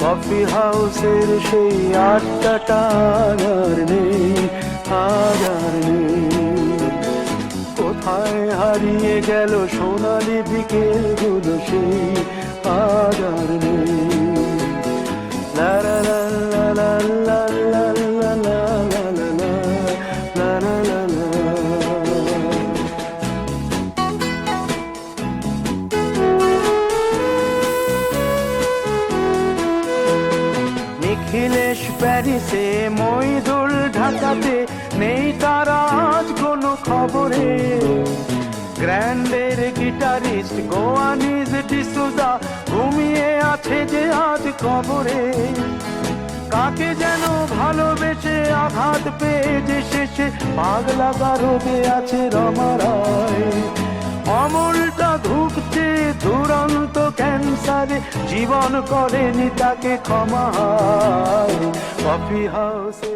Coffee হাউসের সেই আড্ডাটা আর নেই, আর নেই। কোথায় হারিয়ে গেল সোনালি বিকেলগুলো সেই আর নেই। লা লা লা লা লা লা লা লা লা লা লা লা লা লা। নিখিলেশ প্যারিসে, মইদুল ঢাকাতে, নেই তারা আজ কোনো খবরে। গ্র্যান্ডের গিটারিস্ট গোয়ানিজ ডিসুজা ঘুমিয়ে আছে যে আজ কবরে। কাকে যেন ভালোবেসে আঘাত পেয়ে যে শেষে পাগলা গারদে আছে রমা রায়। অমলটা ধুকছে দুরন্ত ক্যান্সারে, জীবন করেনি তাকে ক্ষমা। কফি হাউসে